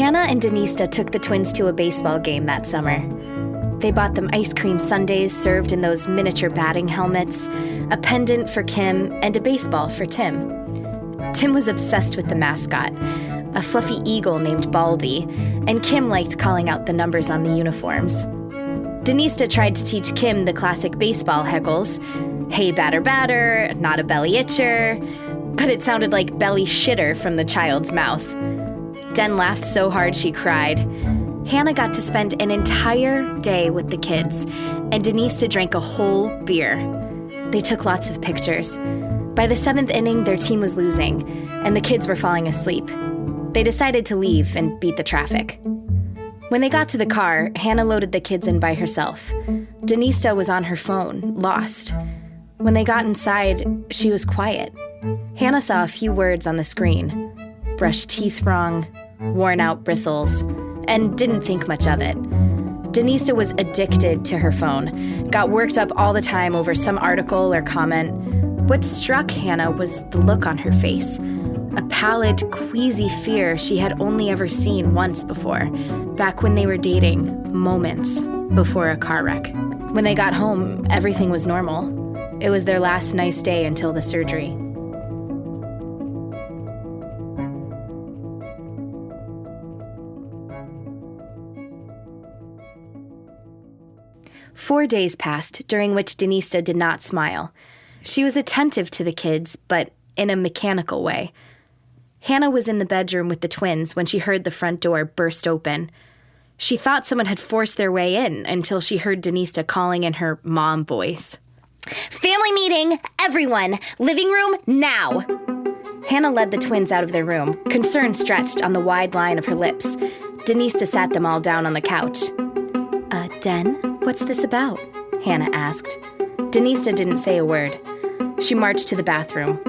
Hannah and Denista took the twins to a baseball game that summer. They bought them ice cream sundaes served in those miniature batting helmets, a pendant for Kim, and a baseball for Tim. Tim was obsessed with the mascot, a fluffy eagle named Baldy, and Kim liked calling out the numbers on the uniforms. Denista tried to teach Kim the classic baseball heckles, hey batter batter, not a belly itcher, but it sounded like belly shitter from the child's mouth. Den laughed so hard she cried. Hannah got to spend an entire day with the kids, and Denista drank a whole beer. They took lots of pictures. By the 7th inning, their team was losing, and the kids were falling asleep. They decided to leave and beat the traffic. When they got to the car, Hannah loaded the kids in by herself. Denista was on her phone, lost. When they got inside, she was quiet. Hannah saw a few words on the screen. Brushed teeth wrong, worn out bristles, and didn't think much of it. Denista was addicted to her phone, got worked up all the time over some article or comment. What struck Hannah was the look on her face. A pallid, queasy fear she had only ever seen once before, back when they were dating, moments before a car wreck. When they got home, everything was normal. It was their last nice day until the surgery. Four days passed, during which Denista did not smile. She was attentive to the kids, but in a mechanical way. Hannah was in the bedroom with the twins when she heard the front door burst open. She thought someone had forced their way in until she heard Denista calling in her mom voice. "Family meeting! Everyone! Living room, now!" Hannah led the twins out of their room, concern stretched on the wide line of her lips. Denista sat them all down on the couch. Den, what's this about?" Hannah asked. Denista didn't say a word. She marched to the bathroom.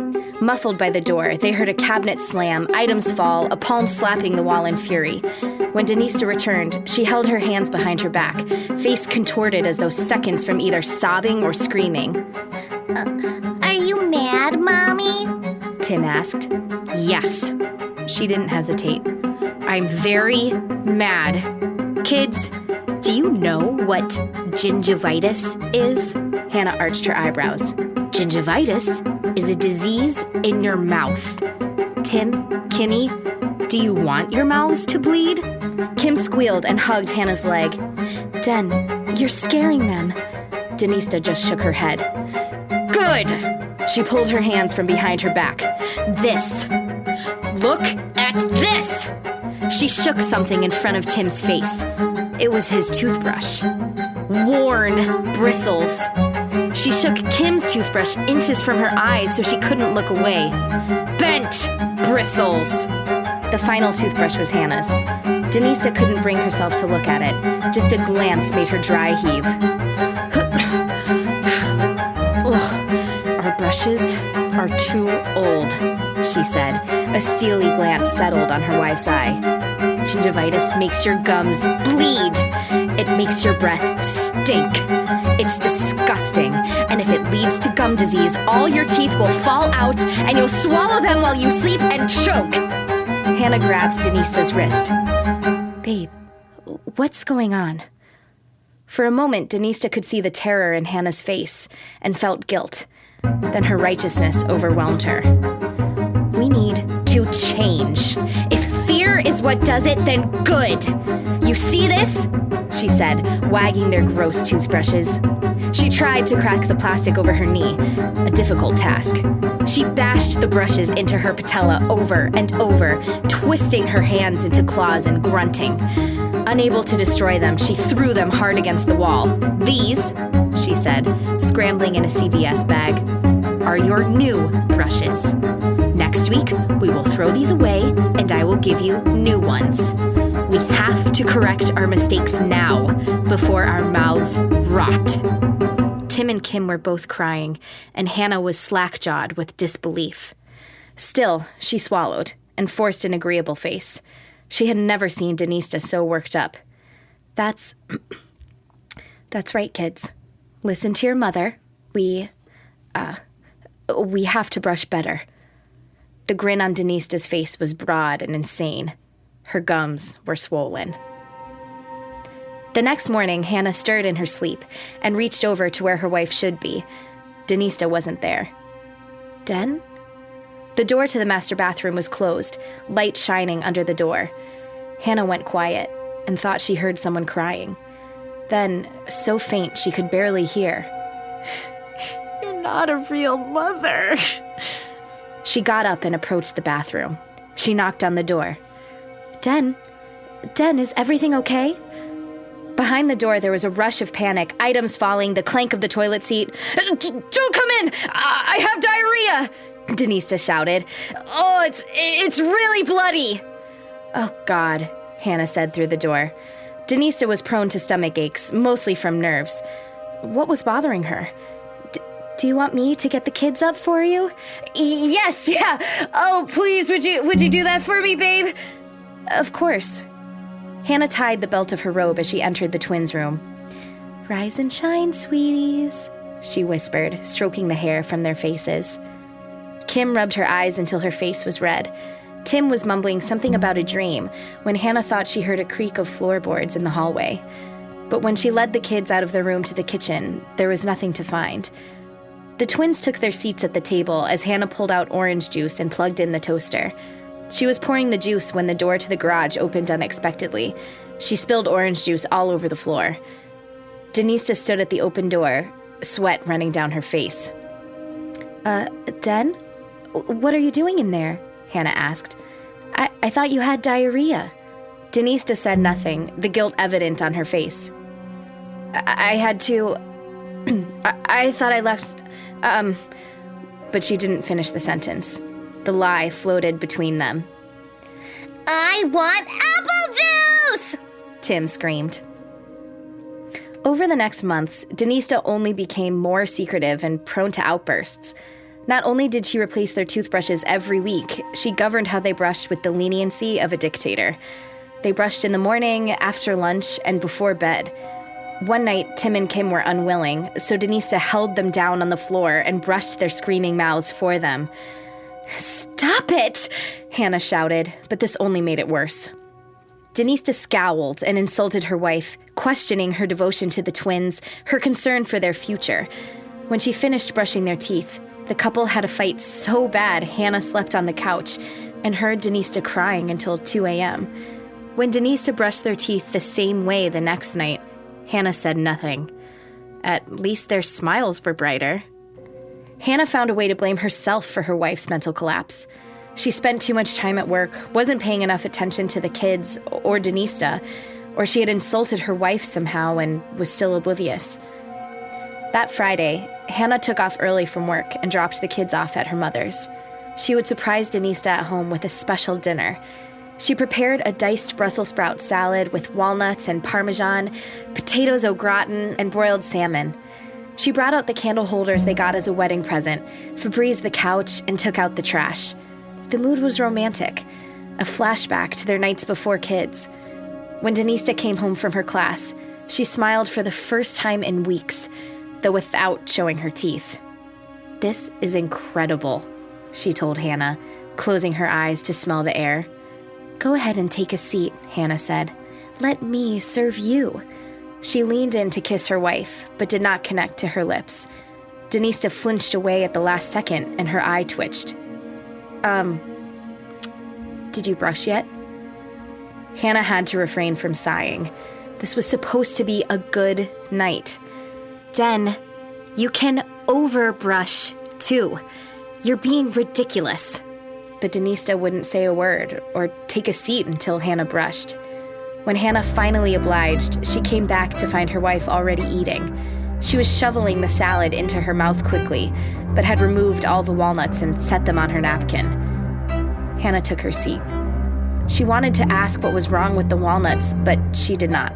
Muffled by the door, they heard a cabinet slam, items fall, a palm slapping the wall in fury. When Denista returned, she held her hands behind her back, face contorted as though seconds from either sobbing or screaming. Are you mad, Mommy?" Tim asked. "Yes." She didn't hesitate. "I'm very mad. Kids, do you know what gingivitis is?" Hannah arched her eyebrows. "Gingivitis is a disease in your mouth. Tim, Kimmy, do you want your mouths to bleed?" Kim squealed and hugged Hannah's leg. "Den, you're scaring them." Denista just shook her head. "Good!" She pulled her hands from behind her back. "This. Look at this!" She shook something in front of Tim's face. It was his toothbrush. Worn bristles. She shook Kim's toothbrush inches from her eyes so she couldn't look away. Bent bristles. The final toothbrush was Hannah's. Denista couldn't bring herself to look at it. Just a glance made her dry heave. "Our brushes are too old," she said. A steely glance settled on her wife's eye. "Gingivitis makes your gums bleed. It makes your breath stink. It's disgusting. And if it leads to gum disease, all your teeth will fall out and you'll swallow them while you sleep and choke." Hannah grabbed Denista's wrist. "Babe, what's going on?" For a moment, Denista could see the terror in Hannah's face and felt guilt. Then her righteousness overwhelmed her. "We need to change. If fear is what does it, then good. You see this?" she said, wagging their gross toothbrushes. She tried to crack the plastic over her knee, a difficult task. She bashed the brushes into her patella over and over, twisting her hands into claws and grunting. Unable to destroy them, she threw them hard against the wall. "These," she said, scrambling in a CVS bag, "are your new brushes. Next week, we will throw these away, and I will give you new ones. We have to correct our mistakes now, before our mouths rot." Tim and Kim were both crying, and Hannah was slack-jawed with disbelief. Still, she swallowed and forced an agreeable face. She had never seen Denista so worked up. That's right, kids. Listen to your mother. We have to brush better." The grin on Denista's face was broad and insane. Her gums were swollen. The next morning, Hannah stirred in her sleep and reached over to where her wife should be. Denista wasn't there. Den? The door to the master bathroom was closed, light shining under the door. Hannah went quiet and thought she heard someone crying. Then, so faint she could barely hear, "You're not a real mother." She got up and approached the bathroom. She knocked on the door. Den, is everything okay?" Behind the door, there was a rush of panic, items falling, the clank of the toilet seat. "Don't come in! I have diarrhea!" Denista shouted. "Oh, it's really bloody!" "Oh, God," Hannah said through the door. Denista was prone to stomach aches, mostly from nerves. What was bothering her? "Do you want me to get the kids up for you?" "Yes, yeah. Oh, please, would you do that for me, babe?" "Of course." Hannah tied the belt of her robe as she entered the twins' room. "Rise and shine, sweeties," she whispered, stroking the hair from their faces. Kim rubbed her eyes until her face was red. Tim was mumbling something about a dream when Hannah thought she heard a creak of floorboards in the hallway. But when she led the kids out of their room to the kitchen, there was nothing to find. The twins took their seats at the table as Hannah pulled out orange juice and plugged in the toaster. She was pouring the juice when the door to the garage opened unexpectedly. She spilled orange juice all over the floor. Denista stood at the open door, sweat running down her face. Den? What are you doing in there?" Hannah asked. I thought you had diarrhea." Denista said nothing, the guilt evident on her face. I had to... I thought I left... But she didn't finish the sentence. The lie floated between them. I want apple juice! Tim screamed. Over the next months, Denista only became more secretive and prone to outbursts. Not only did she replace their toothbrushes every week, she governed how they brushed with the leniency of a dictator. They brushed in the morning, after lunch, and before bed. One night, Tim and Kim were unwilling, so Denista held them down on the floor and brushed their screaming mouths for them. "Stop it!" Hannah shouted, but this only made it worse. Denista scowled and insulted her wife, questioning her devotion to the twins, her concern for their future. When she finished brushing their teeth, the couple had a fight so bad Hannah slept on the couch and heard Denista crying until 2 a.m. When Denista brushed their teeth the same way the next night, Hannah said nothing. At least their smiles were brighter. Hannah found a way to blame herself for her wife's mental collapse. She spent too much time at work, wasn't paying enough attention to the kids or Denista, or she had insulted her wife somehow and was still oblivious. That Friday, Hannah took off early from work and dropped the kids off at her mother's. She would surprise Denista at home with a special dinner. She prepared a diced Brussels sprout salad with walnuts and Parmesan, potatoes au gratin, and broiled salmon. She brought out the candle holders they got as a wedding present, Febrezed the couch, and took out the trash. The mood was romantic, a flashback to their nights before kids. When Denista came home from her class, she smiled for the first time in weeks, though without showing her teeth. "This is incredible," she told Hannah, closing her eyes to smell the air. "Go ahead and take a seat," Hannah said. "Let me serve you." She leaned in to kiss her wife, but did not connect to her lips. Denista flinched away at the last second, and her eye twitched. Did you brush yet?" Hannah had to refrain from sighing. This was supposed to be a good night. "Den, you can overbrush, too. You're being ridiculous." But Denista wouldn't say a word or take a seat until Hannah brushed. When Hannah finally obliged, she came back to find her wife already eating. She was shoveling the salad into her mouth quickly, but had removed all the walnuts and set them on her napkin. Hannah took her seat. She wanted to ask what was wrong with the walnuts, but she did not.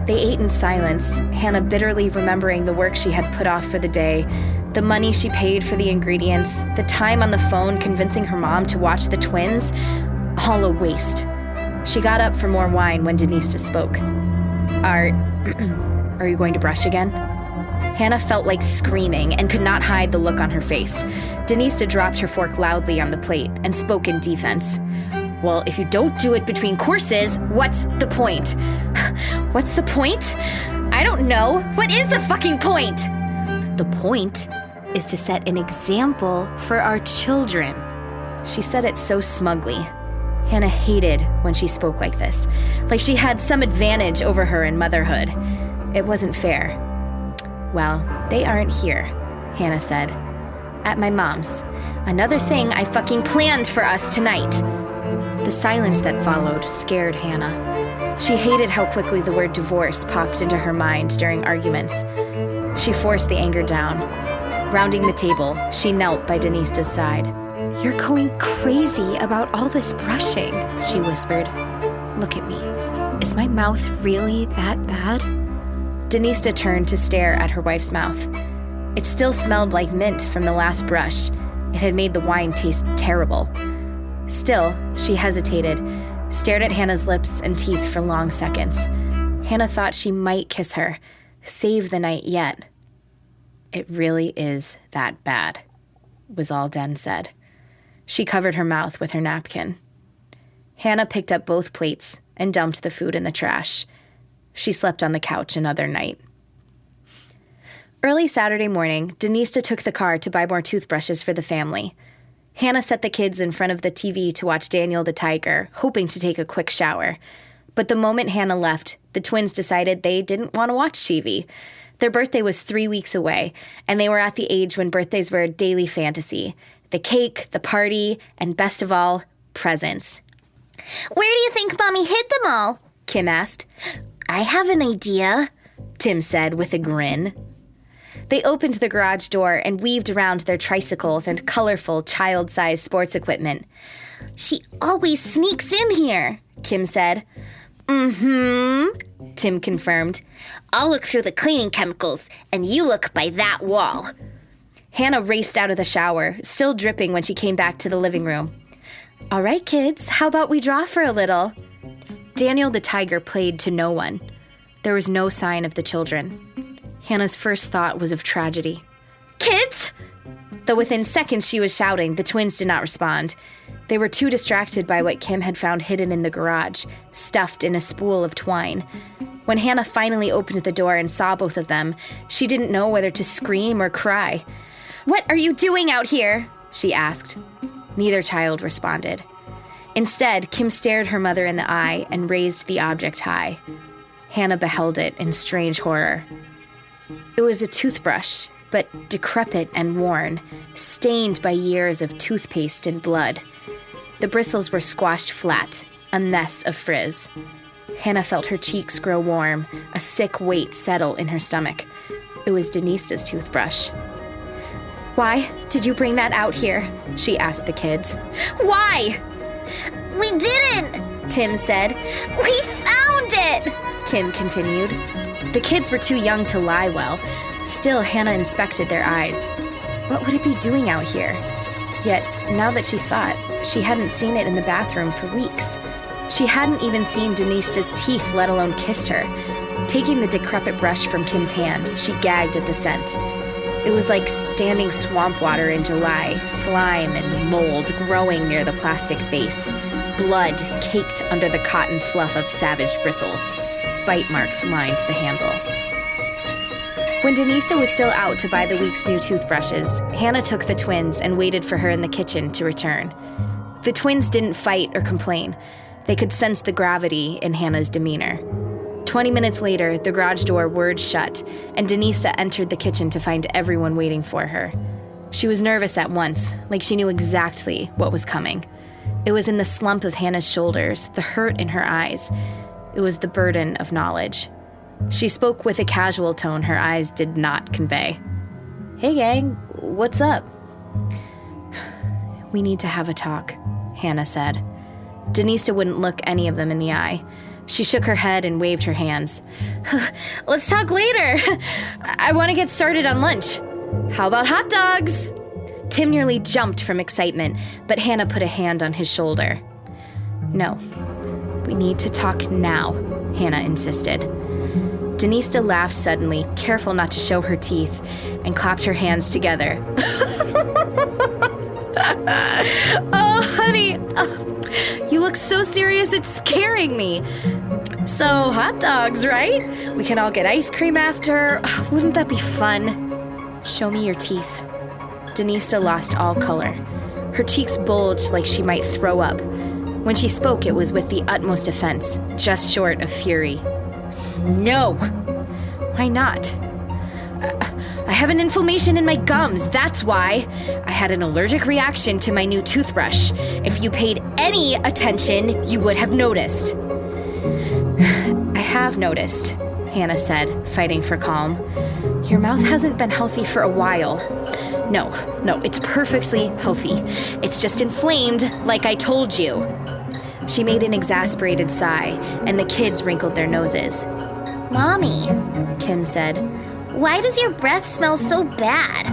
They ate in silence, Hannah bitterly remembering the work she had put off for the day, the money she paid for the ingredients, the time on the phone convincing her mom to watch the twins, all a waste. She got up for more wine when Denista spoke. Are you going to brush again?" Hannah felt like screaming and could not hide the look on her face. Denista dropped her fork loudly on the plate and spoke in defense. Well, if you don't do it between courses, what's the point? What's the point? I don't know. What is the fucking point? The point is to set an example for our children. She said it so smugly. Hannah hated when she spoke like this, like she had some advantage over her in motherhood. It wasn't fair. Well, they aren't here, Hannah said. At my mom's. Another thing I fucking planned for us tonight. The silence that followed scared Hannah. She hated how quickly the word divorce popped into her mind during arguments. She forced the anger down. Rounding the table, she knelt by Denise's side. You're going crazy about all this brushing, she whispered. Look at me. Is my mouth really that bad? Denista turned to stare at her wife's mouth. It still smelled like mint from the last brush. It had made the wine taste terrible. Still, she hesitated, stared at Hannah's lips and teeth for long seconds. Hannah thought she might kiss her, save the night yet. It really is that bad, was all Den said. She covered her mouth with her napkin. Hannah picked up both plates and dumped the food in the trash. She slept on the couch another night. Early Saturday morning, Denista took the car to buy more toothbrushes for the family. Hannah set the kids in front of the TV to watch Daniel the Tiger, hoping to take a quick shower. But the moment Hannah left, the twins decided they didn't want to watch TV. Their birthday was 3 weeks away, and they were at the age when birthdays were a daily fantasy. The cake, the party, and best of all, presents. Where do you think Mommy hid them all? Kim asked. I have an idea, Tim said with a grin. They opened the garage door and weaved around their tricycles and colorful child-sized sports equipment. She always sneaks in here, Kim said. Mm-hmm, Tim confirmed. I'll look through the cleaning chemicals, and you look by that wall. Hannah raced out of the shower, still dripping when she came back to the living room. All right, kids, how about we draw for a little? Daniel the Tiger played to no one. There was no sign of the children. Hannah's first thought was of tragedy. Kids! Though within seconds she was shouting, the twins did not respond. They were too distracted by what Kim had found hidden in the garage, stuffed in a spool of twine. When Hannah finally opened the door and saw both of them, she didn't know whether to scream or cry. What are you doing out here? She asked. Neither child responded. Instead, Kim stared her mother in the eye and raised the object high. Hannah beheld it in strange horror. It was a toothbrush, but decrepit and worn, stained by years of toothpaste and blood. The bristles were squashed flat, a mess of frizz. Hannah felt her cheeks grow warm, a sick weight settle in her stomach. It was Denista's toothbrush. Why did you bring that out here? She asked the kids. Why? We didn't, Tim said. We found it, Kim continued. The kids were too young to lie well. Still, Hannah inspected their eyes. What would it be doing out here? Yet, now that she thought, she hadn't seen it in the bathroom for weeks. She hadn't even seen Denista's teeth, let alone kissed her. Taking the decrepit brush from Kim's hand, she gagged at the scent. It was like standing swamp water in July, slime and mold growing near the plastic base. Blood caked under the cotton fluff of savage bristles. Bite marks lined the handle. When Denista was still out to buy the week's new toothbrushes, Hannah took the twins and waited for her in the kitchen to return. The twins didn't fight or complain. They could sense the gravity in Hannah's demeanor. 20 minutes later, the garage door whirred shut, and Denisa entered the kitchen to find everyone waiting for her. She was nervous at once, like she knew exactly what was coming. It was in the slump of Hannah's shoulders, the hurt in her eyes. It was the burden of knowledge. She spoke with a casual tone her eyes did not convey. Hey gang, what's up? We need to have a talk, Hannah said. Denisa wouldn't look any of them in the eye. She shook her head and waved her hands. Let's talk later. I want to get started on lunch. How about hot dogs? Tim nearly jumped from excitement, but Hannah put a hand on his shoulder. No, we need to talk now, Hannah insisted. Denista laughed suddenly, careful not to show her teeth, and clapped her hands together. Oh, honey, you look so serious it's scaring me. So, hot dogs, right? We can all get ice cream after. Wouldn't that be fun? Show me your teeth. Denista lost all color. Her cheeks bulged like she might throw up. When she spoke, it was with the utmost offense, just short of fury. No. Why not? I have an inflammation in my gums, that's why. I had an allergic reaction to my new toothbrush. If you paid any attention, you would have noticed. I have noticed, Hannah said, fighting for calm. Your mouth hasn't been healthy for a while. No, it's perfectly healthy. It's just inflamed, like I told you. She made an exasperated sigh, and the kids wrinkled their noses. Mommy, Kim said. why does your breath smell so bad?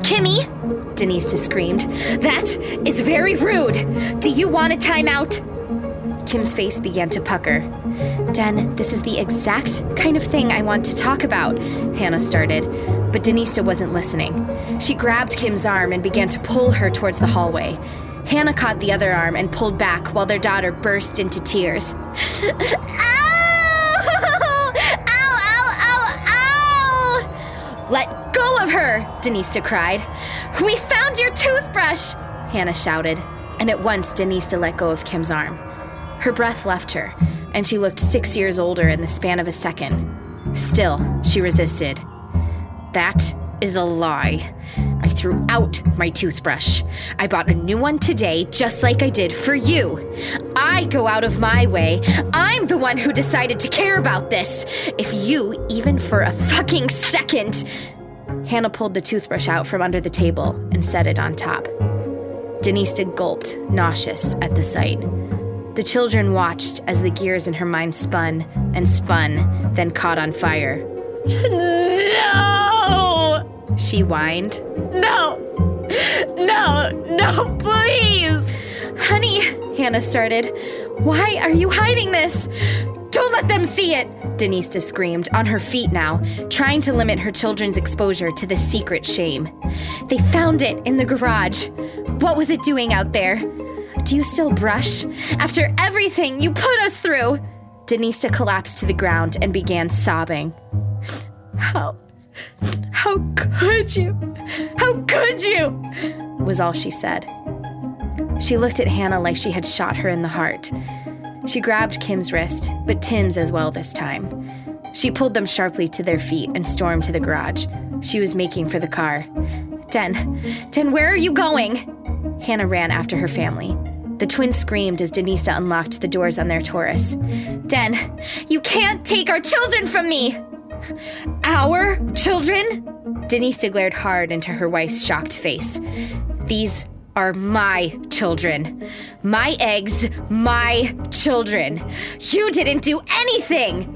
Kimmy, Denista screamed. That is very rude. Do you want a timeout? Kim's face began to pucker. Den, this is the exact kind of thing I want to talk about, Hannah started, but Denista wasn't listening. She grabbed Kim's arm and began to pull her towards the hallway. Hannah caught the other arm and pulled back while their daughter burst into tears. Ow! Ow! Let go of her, Denista cried. We found your toothbrush, Hannah shouted, and at once Denista let go of Kim's arm. Her breath left her, and she looked 6 years older in the span of a second. Still, she resisted. That is a lie. I threw out my toothbrush. I bought a new one today, just like I did for you. I go out of my way. I'm the one who decided to care about this. If you, even for a fucking second... Hannah pulled the toothbrush out from under the table and set it on top. Denista gulped, nauseous at the sight. The children watched as the gears in her mind spun and spun, then caught on fire. No! She whined. No, please! Honey, Hannah started. Why are you hiding this? Don't let them see it! Denista screamed, on her feet now, trying to limit her children's exposure to the secret shame. They found it in the garage. What was it doing out there? Do you still brush? After everything you put us through! Denista collapsed to the ground and began sobbing. How could you? How could you? Was all she said. She looked at Hannah like she had shot her in the heart. She grabbed Kim's wrist, but Tim's as well this time. She pulled them sharply to their feet and stormed to the garage. She was making for the car. Den, where are you going? Hannah ran after her family. The twins screamed as Denista unlocked the doors on their Taurus. Den, you can't take our children from me! Our children? Denista glared hard into her wife's shocked face. These are my children. My eggs, my children. You didn't do anything!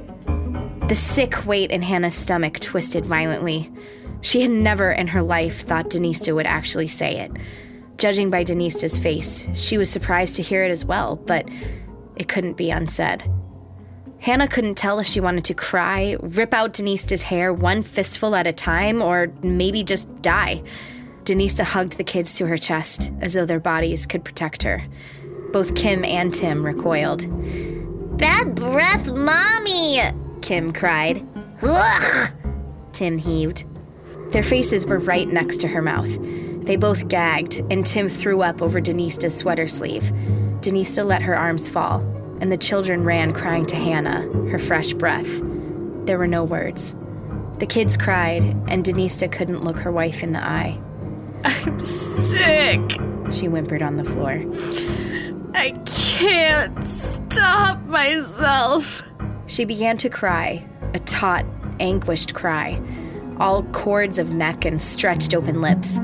The sick weight in Hannah's stomach twisted violently. She had never in her life thought Denista would actually say it. Judging by Denista's face, she was surprised to hear it as well, but it couldn't be unsaid. Hannah couldn't tell if she wanted to cry, rip out Denista's hair one fistful at a time, or maybe just die. Denista hugged the kids to her chest as though their bodies could protect her. Both Kim and Tim recoiled. Bad breath, Mommy! Kim cried. Ugh! Tim heaved. Their faces were right next to her mouth. They both gagged, and Tim threw up over Denista's sweater sleeve. Denista let her arms fall, and the children ran crying to Hannah, her fresh breath. There were no words. The kids cried, and Denista couldn't look her wife in the eye. I'm sick, she whimpered on the floor. I can't stop myself. She began to cry, a taut, anguished cry, all cords of neck and stretched open lips.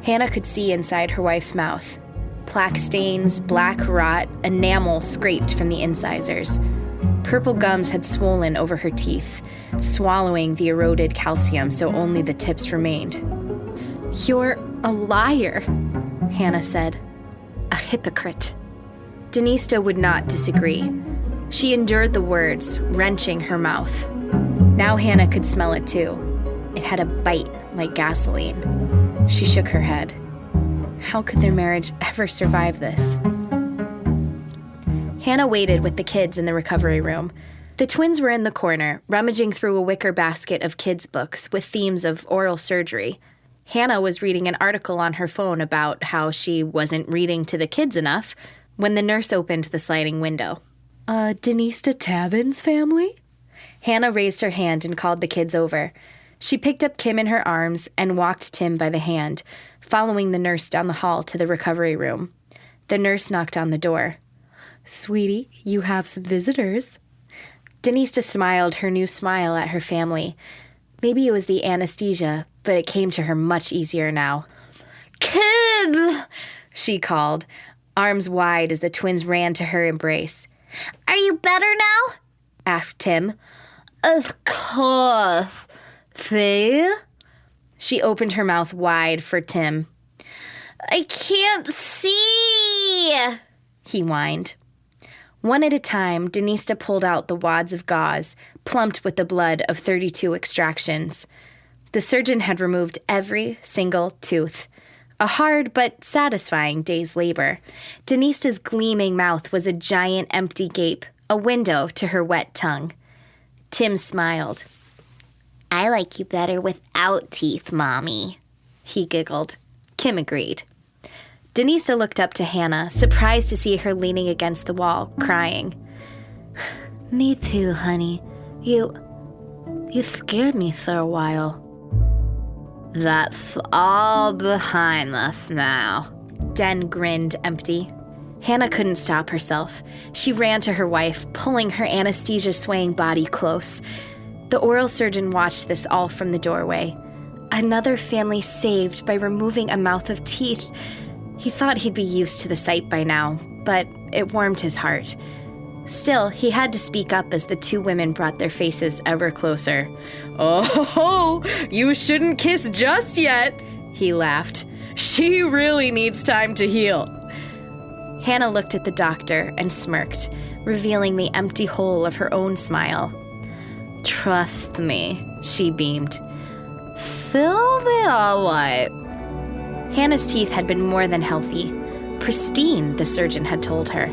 Hannah could see inside her wife's mouth. Plaque stains, black rot, enamel scraped from the incisors. Purple gums had swollen over her teeth, swallowing the eroded calcium so only the tips remained. You're a liar, Hannah said. A hypocrite. Denista would not disagree. She endured the words, wrenching her mouth. Now Hannah could smell it too. It had a bite like gasoline. She shook her head. How could their marriage ever survive this? Hannah waited with the kids in the recovery room. The twins were in the corner, rummaging through a wicker basket of kids' books with themes of oral surgery. Hannah was reading an article on her phone about how she wasn't reading to the kids enough when the nurse opened the sliding window. Denise Tavin's family? Hannah raised her hand and called the kids over. She picked up Kim in her arms and walked Tim by the hand, following the nurse down the hall to the recovery room. The nurse knocked on the door. "Sweetie, you have some visitors." Denise smiled her new smile at her family. Maybe it was the anesthesia, but it came to her much easier now. Kim! She called, arms wide as the twins ran to her embrace. Are you better now? Asked Tim. Of course. See? She opened her mouth wide for Tim. I can't see, he whined. One at a time, Denista pulled out the wads of gauze, plumped with the blood of 32 extractions. The surgeon had removed every single tooth. A hard but satisfying day's labor. Denista's gleaming mouth was a giant empty gape, a window to her wet tongue. Tim smiled. I like you better without teeth, Mommy, he giggled. Kim agreed. Denista looked up to Hannah, surprised to see her leaning against the wall, crying. Me too, honey. You scared me for a while. That's all behind us now. Den grinned empty. Hannah couldn't stop herself. She ran to her wife, pulling her anesthesia-swaying body close. The oral surgeon watched this all from the doorway. Another family saved by removing a mouth of teeth. He thought he'd be used to the sight by now, but it warmed his heart. Still, he had to speak up as the two women brought their faces ever closer. "Oh, you shouldn't kiss just yet," he laughed. "She really needs time to heal." Hannah looked at the doctor and smirked, revealing the empty hole of her own smile. "Trust me," she beamed. "She'll be all right." Hannah's teeth had been more than healthy. Pristine, the surgeon had told her.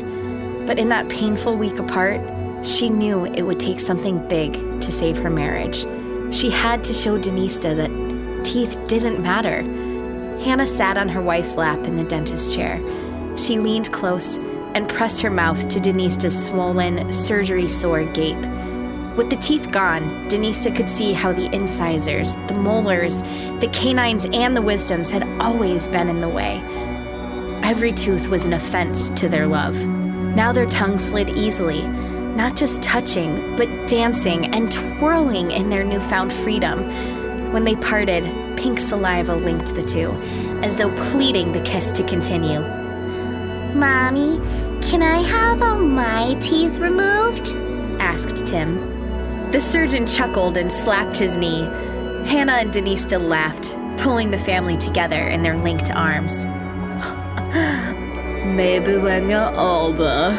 But in that painful week apart, she knew it would take something big to save her marriage. She had to show Denista that teeth didn't matter. Hannah sat on her wife's lap in the dentist chair. She leaned close and pressed her mouth to Denista's swollen, surgery-sore gape. With the teeth gone, Denista could see how the incisors, the molars, the canines, and the wisdoms had always been in the way. Every tooth was an offense to their love. Now their tongues slid easily, not just touching, but dancing and twirling in their newfound freedom. When they parted, pink saliva linked the two, as though pleading the kiss to continue. Mommy, can I have all my teeth removed? Asked Tim. The surgeon chuckled and slapped his knee. Hannah and Denista laughed, pulling the family together in their linked arms. Maybe when you're older.